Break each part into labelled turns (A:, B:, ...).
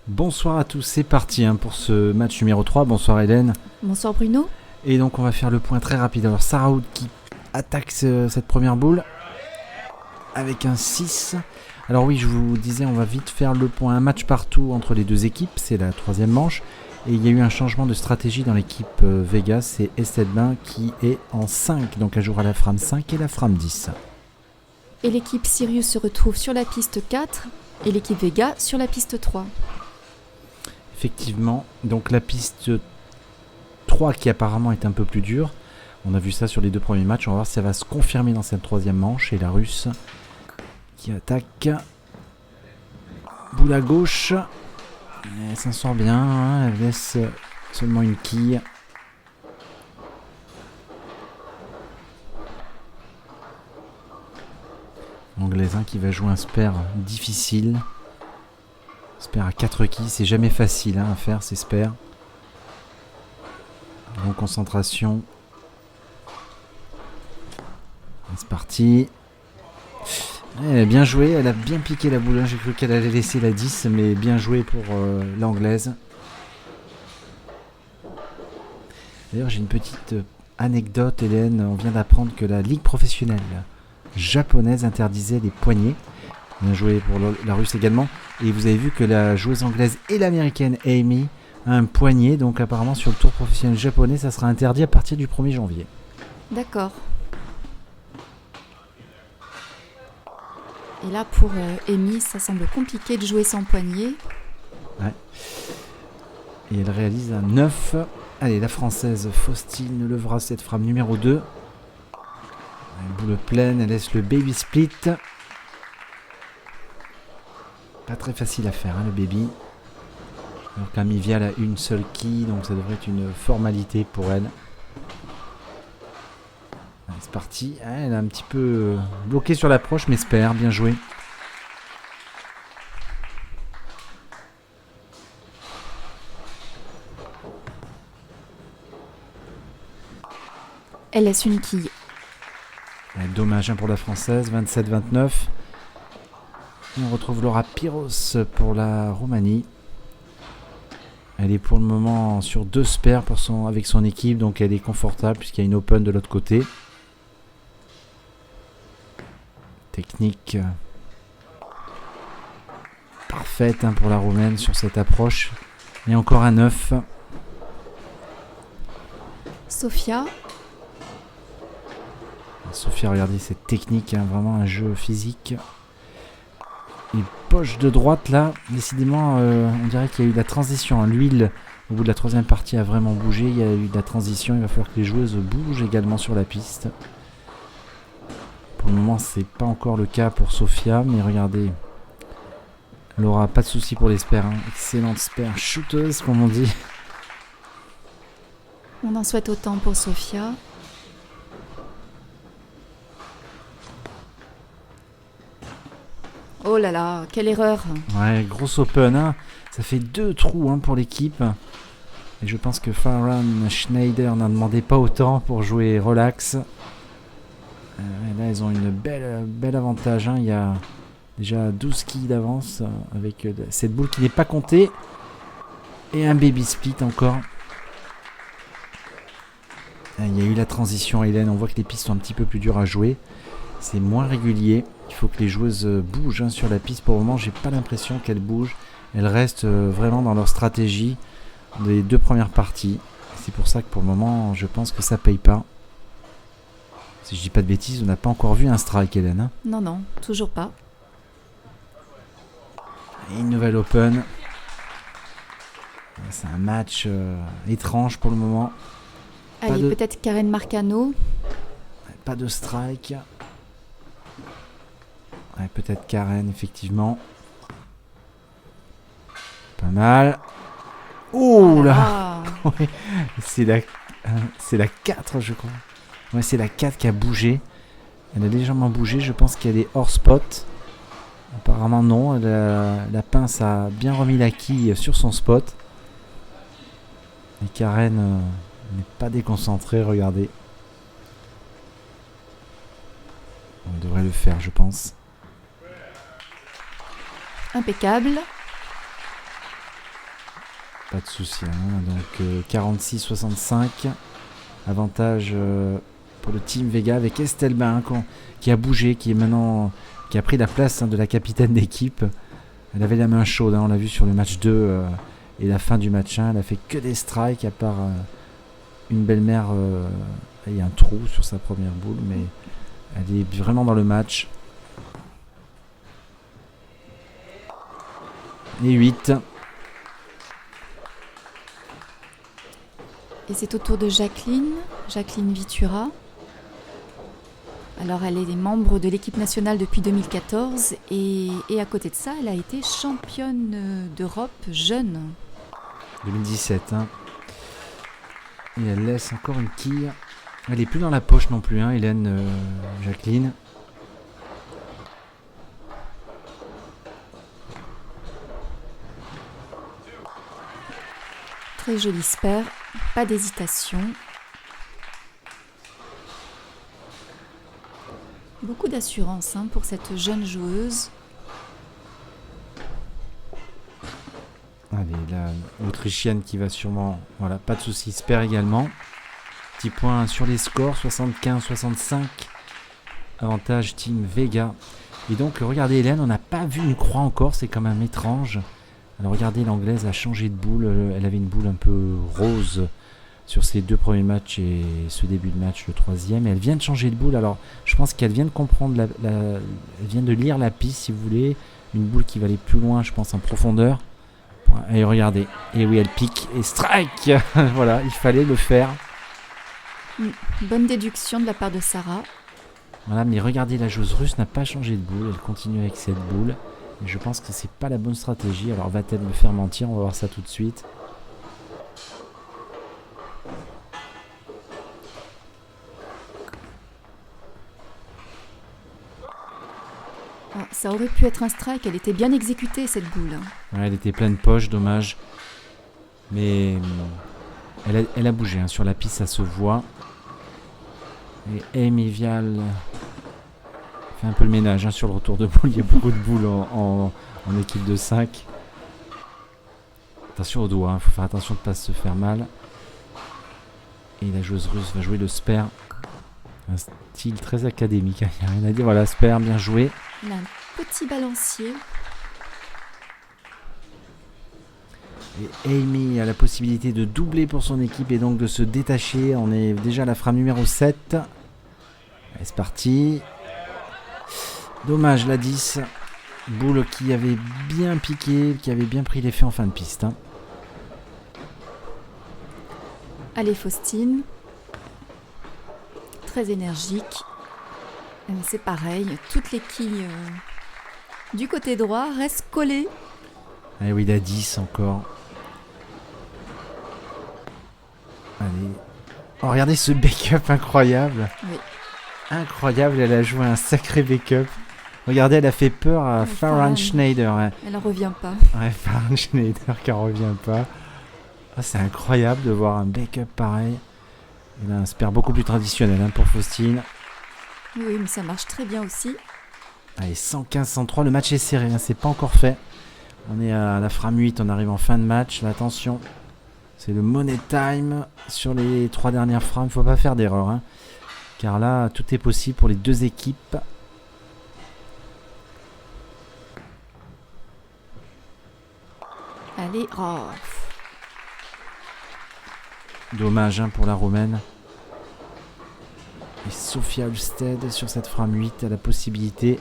A: Bonsoir à tous, c'est parti pour ce match numéro 3. Bonsoir Hélène.
B: Bonsoir Bruno.
A: Et donc on va faire le point très rapide. Alors Sarah Hood qui attaque cette première boule avec un 6. Alors oui, je vous disais, on va vite faire le point. Un match partout entre les deux équipes, c'est la troisième manche. Et il y a eu un changement de stratégie dans l'équipe Vegas. C'est Estelle Bain qui est en 5, donc elle jouera la frame 5 et la frame 10.
B: Et l'équipe Sirius se retrouve sur la piste 4 et l'équipe Vega sur la piste 3.
A: Effectivement, donc la piste 3 qui apparemment est un peu plus dure. On a vu ça sur les deux premiers matchs. On va voir si ça va se confirmer dans cette troisième manche. Et la Russe qui attaque. Boule à gauche. Elle s'en sort bien. Elle laisse seulement une quille. L'anglaise qui va jouer un spare difficile. Spare à 4 quilles. C'est jamais facile à faire ces spares. En concentration. C'est parti. Elle a bien joué, elle a bien piqué la boule. J'ai cru qu'elle allait laisser la 10, mais bien joué pour l'anglaise. D'ailleurs, j'ai une petite anecdote, Hélène. On vient d'apprendre que la ligue professionnelle japonaise interdisait les poignets. Bien joué pour la Russe également. Et vous avez vu que la joueuse anglaise et l'américaine Amy a un poignet. Donc apparemment, sur le tour professionnel japonais, ça sera interdit à partir du 1er janvier.
B: D'accord. Et là, pour Amy, ça semble compliqué de jouer sans poignet.
A: Ouais. Et elle réalise un 9. Allez, la française Faustine levera cette frame numéro 2. Une boule pleine, elle laisse le baby split. Pas très facile à faire, le baby. Alors qu'Amivial a une seule quille, donc ça devrait être une formalité pour elle. Allez, c'est parti. Elle est un petit peu bloquée sur l'approche, mais spare, bien joué.
B: Elle laisse une quille.
A: Dommage pour la française, 27-29. Et on retrouve Laura Piros pour la Roumanie. Elle est pour le moment sur 2 spares avec son équipe, donc elle est confortable puisqu'il y a une open de l'autre côté. Technique parfaite pour la Roumaine sur cette approche. Et encore un 9.
B: Sofia,
A: regardez cette technique, vraiment un jeu physique. Et poche de droite là, décidément, on dirait qu'il y a eu de la transition. L'huile au bout de la troisième partie a vraiment bougé, il y a eu de la transition. Il va falloir que les joueuses bougent également sur la piste. Pour le moment, c'est pas encore le cas pour Sofia, mais regardez, Laura, pas de souci pour les spares. Excellente spare shooteuse, comme on dit.
B: on en souhaite autant pour Sofia. Oh là là, quelle erreur.
A: Ouais, grosse open. Ça fait 2 trous pour l'équipe. Et je pense que Farhan Schneider n'en demandait pas autant pour jouer relax. Là, elles ont une belle avantage. Il y a déjà 12 quilles d'avance avec cette boule qui n'est pas comptée. Et un baby split encore. Il y a eu la transition, Hélène. On voit que les pistes sont un petit peu plus dures à jouer. C'est moins régulier. Il faut que les joueuses bougent sur la piste. Pour le moment, j'ai pas l'impression qu'elles bougent. Elles restent vraiment dans leur stratégie des 2 premières parties. C'est pour ça que pour le moment, je pense que ça paye pas. Si je dis pas de bêtises, on n'a pas encore vu un strike, Hélène.
B: Non, toujours pas.
A: Et une nouvelle open. C'est un match étrange pour le moment.
B: Allez, peut-être Karen Marcano.
A: Pas de strike. Ouais, peut-être Karen, effectivement. Pas mal. Oh là. Ouais, c'est la 4, je crois. Ouais, c'est la 4 qui a bougé. Elle a légèrement bougé. Je pense qu'elle est hors spot. Apparemment, non. La pince a bien remis la quille sur son spot. Et Karen n'est pas déconcentrée. Regardez. On devrait le faire, je pense.
B: Impeccable.
A: pas de souci. Donc 46-65. Avantage pour le Team Vega avec Estelle Bain qui a bougé, qui a pris la place de la capitaine d'équipe. Elle avait la main chaude, on l'a vu sur le match 2 et la fin du match 1. Elle a fait que des strikes à part une belle-mère. Il y a un trou sur sa première boule, mais elle est vraiment dans le match. Et 8.
B: Et c'est au tour de Jacqueline Vitura. Alors elle est membre de l'équipe nationale depuis 2014 et à côté de ça, elle a été championne d'Europe jeune.
A: 2017. Et elle laisse encore une quille. Elle est plus dans la poche non plus, Hélène Jacqueline.
B: Très joli spare, pas d'hésitation. Beaucoup d'assurance pour cette jeune joueuse.
A: Allez, l'Autrichienne qui va sûrement... Voilà, pas de soucis, spare également. Petit point sur les scores, 75-65. Avantage Team Vega. Et donc, regardez Hélène, on n'a pas vu une croix encore, c'est quand même étrange. Alors regardez, l'anglaise a changé de boule. Elle avait une boule un peu rose sur ses 2 premiers matchs et ce début de match, le 3e. Et elle vient de changer de boule. Alors je pense qu'elle vient de comprendre, elle vient de lire la piste, si vous voulez. Une boule qui va aller plus loin, je pense, en profondeur. Et regardez. Et oui, elle pique et strike. Voilà, il fallait le faire.
B: Bonne déduction de la part de Sarah.
A: Voilà, mais regardez, la joueuse russe n'a pas changé de boule. Elle continue avec cette boule. Et je pense que c'est pas la bonne stratégie. Alors va-t-elle me faire mentir? On va voir ça tout de suite.
B: Ça aurait pu être un strike, elle était bien exécutée cette boule.
A: Ouais, elle était pleine poche, dommage. Mais elle a bougé, sur la piste ça se voit. Et Amy Vial fait un peu le ménage sur le retour de boule. Il y a beaucoup de boules en équipe de 5. Attention aux doigts, faut faire attention de ne pas se faire mal. Et la joueuse russe va jouer le spare. Un style très académique, il n'y a rien à dire. Voilà, spare, bien joué.
B: Elle a un petit balancier.
A: Et Amy a la possibilité de doubler pour son équipe et donc de se détacher. On est déjà à la frame numéro 7. Allez, c'est parti. Dommage, la 10. Boule qui avait bien piqué, qui avait bien pris l'effet en fin de piste.
B: Allez, Faustine. Très énergique. C'est pareil, toutes les quilles du côté droit restent collées.
A: Ah oui, la 10 encore. Allez. Oh, regardez ce backup incroyable.
B: Oui.
A: Incroyable, elle a joué un sacré backup. Regardez, elle a fait peur à Farhan Schneider. Ouais.
B: Elle en revient pas.
A: Ouais, Farhan Schneider qui en revient pas. Oh, c'est incroyable de voir un backup pareil. Et là, un spare beaucoup plus traditionnel pour Faustine.
B: Oui, mais ça marche très bien aussi.
A: Allez, 115-103, le match est serré, c'est pas encore fait. On est à la frame 8, on arrive en fin de match. Là, attention, c'est le money time sur les 3 dernières frames. Il ne faut pas faire d'erreur, car là, tout est possible pour les 2 équipes.
B: Allez, oh.
A: Dommage pour la Roumaine. Et Sophia Ulsted sur cette frame 8 a la possibilité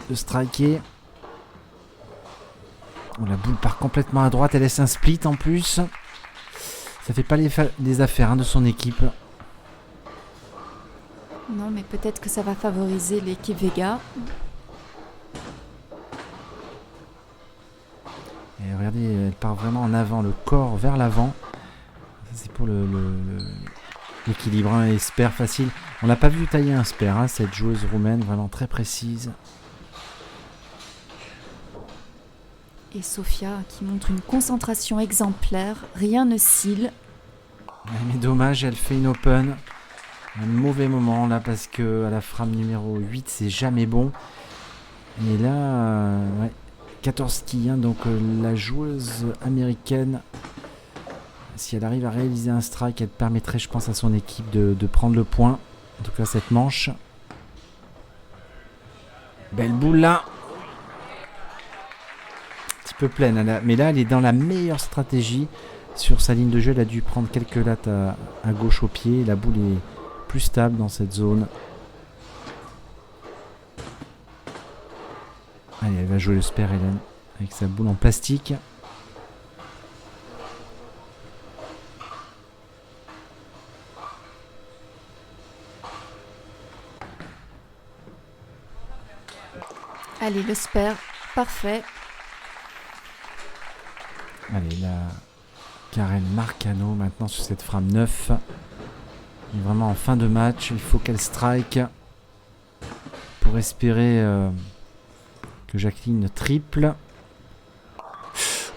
A: de striker. Oh, la boule part complètement à droite, elle laisse un split en plus. Ça fait pas les affaires de son équipe.
B: Non, mais peut-être que ça va favoriser l'équipe Vega.
A: Et regardez, elle part vraiment en avant, le corps vers l'avant. Ça, c'est pour l'équilibre, et spare facile. On l'a pas vu tailler un spare, cette joueuse roumaine, vraiment très précise.
B: Et Sophia qui montre une concentration exemplaire, rien ne scille.
A: Mais dommage, elle fait une open. Un mauvais moment là parce que à la frame numéro 8 c'est jamais bon. Et là, Katorski, hein, donc la joueuse américaine. Si elle arrive à réaliser un strike, elle permettrait, je pense, à son équipe de prendre le point. En tout cas, cette manche. Belle boule là. Un petit peu pleine. Mais là, elle est dans la meilleure stratégie. Sur sa ligne de jeu, elle a dû prendre quelques lattes à gauche au pied. La boule est plus stable dans cette zone. Allez, elle va jouer le spare, Hélène, avec sa boule en plastique.
B: Allez, le spare, parfait.
A: Allez, là, Karen Marcano maintenant sur cette frame 9. Elle est vraiment en fin de match. Il faut qu'elle strike pour espérer que Jacqueline triple.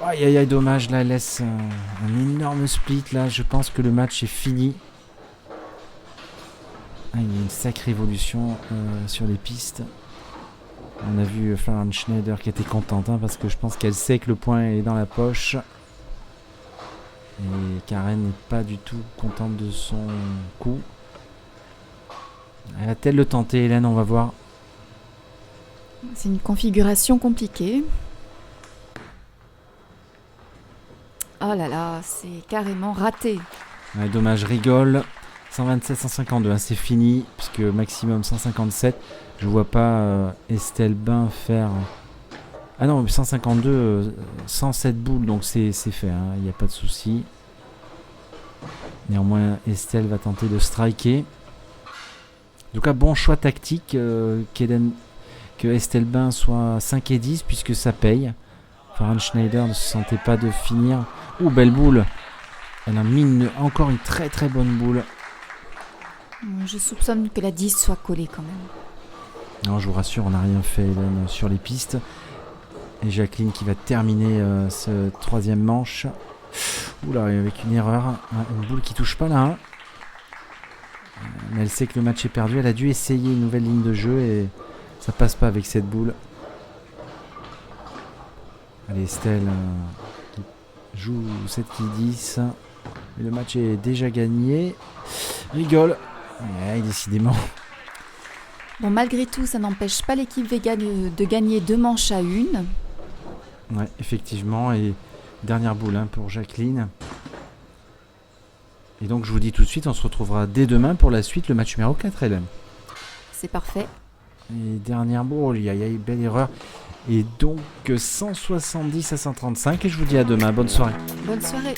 A: Aïe aïe aïe, dommage. Là, elle laisse un énorme split. Là, je pense que le match est fini. Ah, il y a une sacrée évolution sur les pistes. On a vu Florence Schneider qui était contente, hein, parce que je pense qu'elle sait que le point est dans la poche. Et Karen n'est pas du tout contente de son coup. Va-t-elle le tenter, Hélène? On va voir.
B: C'est une configuration compliquée. Oh là là, c'est carrément raté.
A: Ouais, dommage, rigole. 127-152, hein, c'est fini, puisque maximum 157. Je vois pas Estelle Bain faire... Ah non, 152, 107 boules, donc c'est fait, il n'y a pas de souci. Néanmoins, Estelle va tenter de striker. En tout cas, bon choix tactique que Estelle Bain soit 5 et 10, puisque ça paye. Farhan Schneider ne se sentait pas de finir. Ouh, belle boule. Elle a mis encore une très très bonne boule.
B: Je soupçonne que la 10 soit collée quand même.
A: Non, je vous rassure, on n'a rien fait, Hélène, sur les pistes. Et Jacqueline qui va terminer ce troisième manche. Oula, avec une erreur. Une boule qui touche pas là. Hein. Mais elle sait que le match est perdu. Elle a dû essayer une nouvelle ligne de jeu et ça passe pas avec cette boule. Allez, Estelle qui joue 7 qui 10. Mais le match est déjà gagné. Rigole. Ouais, décidément.
B: Bon, malgré tout, ça n'empêche pas l'équipe Vega de gagner 2 manches à 1.
A: Ouais, effectivement. Et dernière boule pour Jacqueline. Et donc, je vous dis tout de suite, on se retrouvera dès demain pour la suite, le match numéro 4, Hélène.
B: C'est parfait.
A: Et dernière boule, il y a une belle erreur. Et donc, 170 à 135. Et je vous dis à demain. Bonne soirée.
B: Bonne soirée.